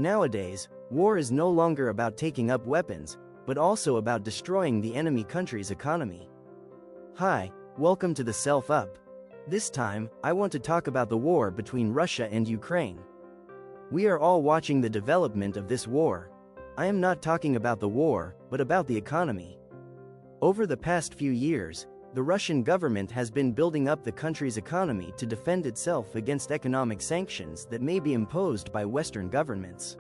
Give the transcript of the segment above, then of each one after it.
Nowadays, war is no longer about taking up weapons, but also about destroying the enemy country's economy. Hi, welcome to the Self Up. This time, I want to talk about the war between Russia and Ukraine. We are all watching the development of this war. I am not talking about the war, but about the economy. Over the past few years, the Russian government has been building up the country's economy to defend itself against economic sanctions that may be imposed by Western governments.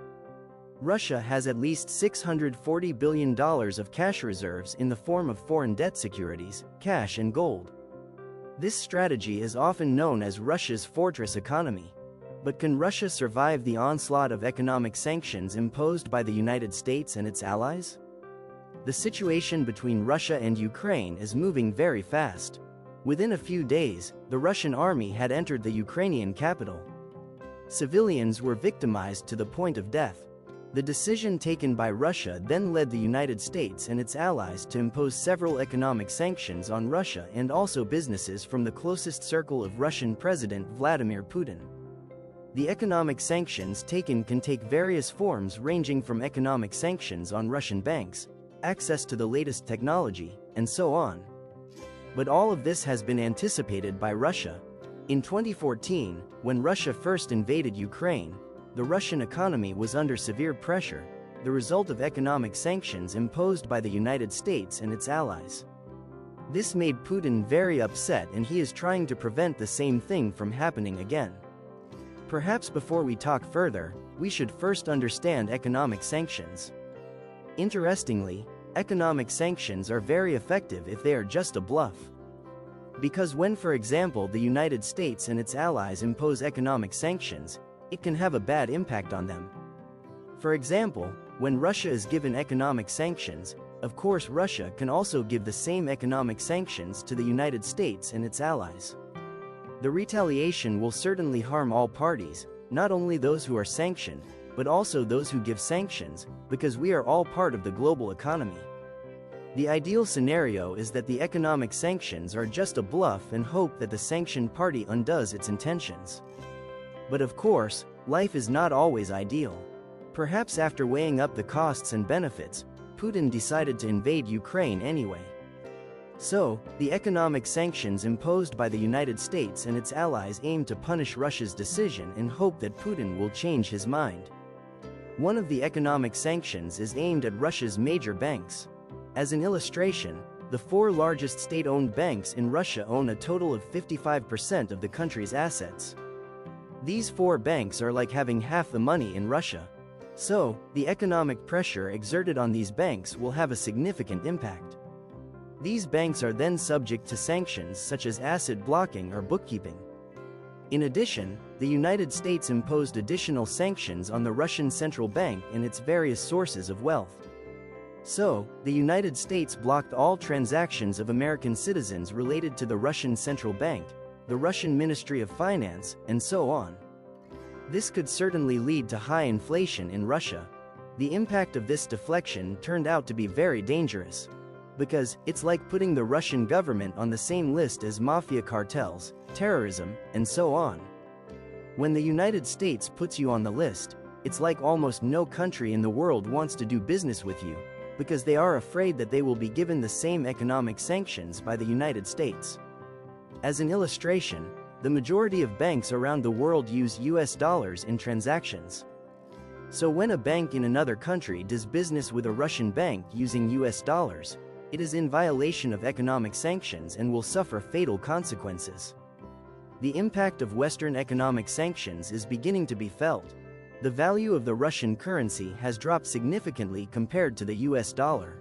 Russia has at least $640 billion of cash reserves in the form of foreign debt securities, cash and gold. This strategy is often known as Russia's fortress economy. But can Russia survive the onslaught of economic sanctions imposed by the United States and its allies? The situation between Russia and Ukraine is moving very fast. Within a few days, the Russian army had entered the Ukrainian capital. Civilians were victimized to the point of death. The decision taken by Russia then led the United States and its allies to impose several economic sanctions on Russia and also businesses from the closest circle of Russian President Vladimir Putin. The economic sanctions taken can take various forms ranging from economic sanctions on Russian banks, access to the latest technology, and so on. But all of this has been anticipated by Russia. In 2014, when Russia first invaded Ukraine, the Russian economy was under severe pressure, the result of economic sanctions imposed by the United States and its allies. This made Putin very upset, and he is trying to prevent the same thing from happening again. Perhaps before we talk further, we should first understand economic sanctions. Interestingly, economic sanctions are very effective if they are just a bluff. Because when, for example, the United States and its allies impose economic sanctions, it can have a bad impact on them. For example, when Russia is given economic sanctions, of course Russia can also give the same economic sanctions to the United States and its allies. The retaliation will certainly harm all parties, not only those who are sanctioned, but also those who give sanctions, because we are all part of the global economy. The ideal scenario is that the economic sanctions are just a bluff and hope that the sanctioned party undoes its intentions. But of course, life is not always ideal. Perhaps after weighing up the costs and benefits, Putin decided to invade Ukraine anyway. So, the economic sanctions imposed by the United States and its allies aim to punish Russia's decision and hope that Putin will change his mind. One of the economic sanctions is aimed at Russia's major banks. As an illustration, the four largest state-owned banks in Russia own a total of 55% of the country's assets. These four banks are like having half the money in Russia. So, the economic pressure exerted on these banks will have a significant impact. These banks are then subject to sanctions such as asset blocking or bookkeeping. In addition, the United States imposed additional sanctions on the Russian central bank and its various sources of wealth. So, the United States blocked all transactions of American citizens related to the Russian central bank, the Russian Ministry of Finance, and so on. This could certainly lead to high inflation in Russia. The impact of this deflection turned out to be very dangerous. Because it's like putting the Russian government on the same list as mafia cartels, terrorism, and so on. When the United States puts you on the list, it's like almost no country in the world wants to do business with you, because they are afraid that they will be given the same economic sanctions by the United States. As an illustration, the majority of banks around the world use US dollars in transactions. So when a bank in another country does business with a Russian bank using US dollars, it is in violation of economic sanctions and will suffer fatal consequences. The impact of Western economic sanctions is beginning to be felt. The value of the Russian currency has dropped significantly compared to the US dollar.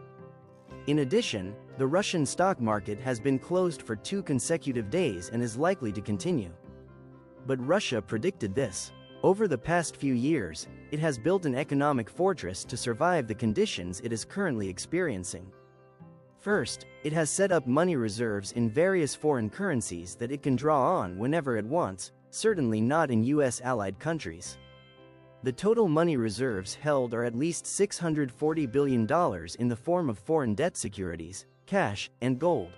In addition, the Russian stock market has been closed for 2 consecutive days and is likely to continue. But Russia predicted this. Over the past few years, it has built an economic fortress to survive the conditions it is currently experiencing. First, it has set up money reserves in various foreign currencies that it can draw on whenever it wants, certainly not in US allied countries. The total money reserves held are at least $640 billion in the form of foreign debt securities, cash, and gold.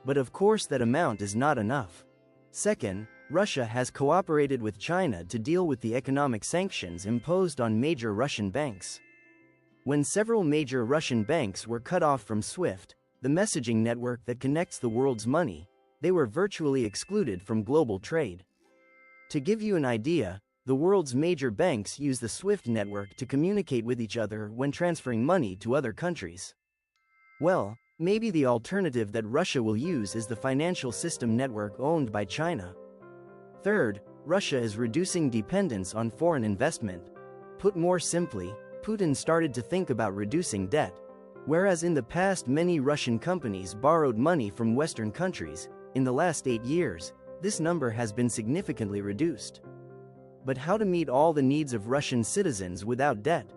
But of course that amount is not enough. Second, Russia has cooperated with China to deal with the economic sanctions imposed on major Russian banks. When several major Russian banks were cut off from SWIFT, the messaging network that connects the world's money, they were virtually excluded from global trade. To give you an idea, the world's major banks use the SWIFT network to communicate with each other when transferring money to other countries. Well, maybe the alternative that Russia will use is the financial system network owned by China. Third, Russia is reducing dependence on foreign investment. Put more simply, Putin started to think about reducing debt. Whereas in the past many Russian companies borrowed money from Western countries, in the last 8 years, this number has been significantly reduced. But how to meet all the needs of Russian citizens without debt?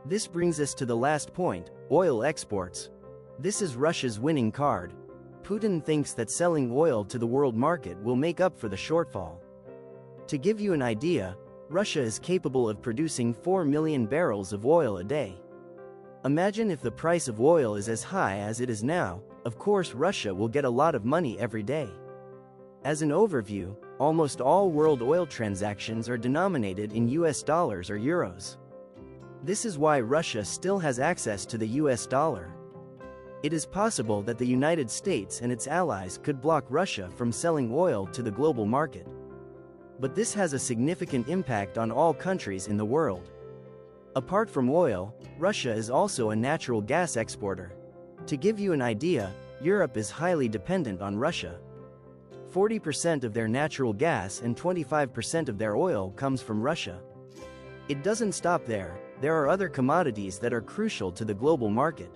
This brings us to the last point, oil exports. This is Russia's winning card. Putin thinks that selling oil to the world market will make up for the shortfall. To give you an idea, Russia is capable of producing 4 million barrels of oil a day. Imagine if the price of oil is as high as it is now, of course Russia will get a lot of money every day. As an overview, almost all world oil transactions are denominated in US dollars or euros. This is why Russia still has access to the US dollar. It is possible that the United States and its allies could block Russia from selling oil to the global market. But this has a significant impact on all countries in the world. Apart from oil, Russia is also a natural gas exporter. To give you an idea, Europe is highly dependent on Russia. 40% of their natural gas and 25% of their oil comes from Russia. It doesn't stop there, there are other commodities that are crucial to the global market.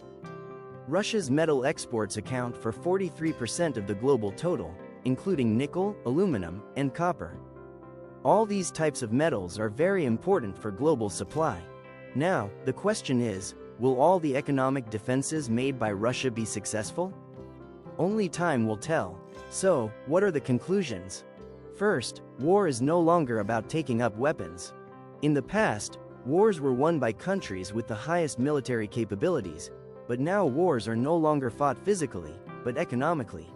Russia's metal exports account for 43% of the global total, including nickel, aluminum, and copper. All these types of metals are very important for global supply. Now, the question is, will all the economic defenses made by Russia be successful? Only time will tell. So, what are the conclusions? First, war is no longer about taking up weapons. In the past, wars were won by countries with the highest military capabilities, but now wars are no longer fought physically, but economically.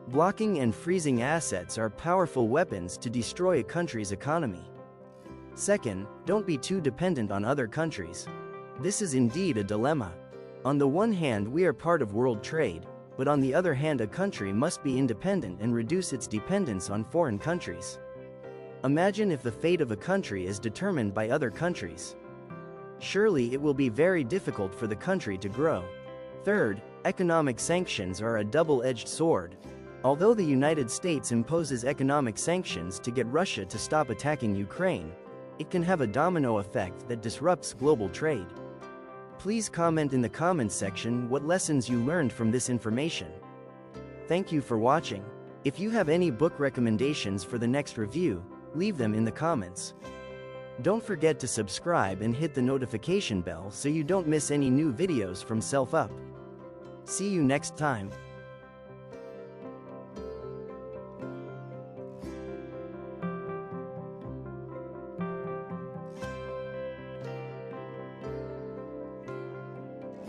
Blocking and freezing assets are powerful weapons to destroy a country's economy. Second, don't be too dependent on other countries. This is indeed a dilemma. On the one hand, we are part of world trade, but on the other hand, a country must be independent and reduce its dependence on foreign countries. Imagine if the fate of a country is determined by other countries. Surely it will be very difficult for the country to grow. Third, economic sanctions are a double-edged sword. Although the United States imposes economic sanctions to get Russia to stop attacking Ukraine, it can have a domino effect that disrupts global trade. Please comment in the comments section what lessons you learned from this information. Thank you for watching. If you have any book recommendations for the next review, leave them in the comments. Don't forget to subscribe and hit the notification bell so you don't miss any new videos from Self Up. See you next time.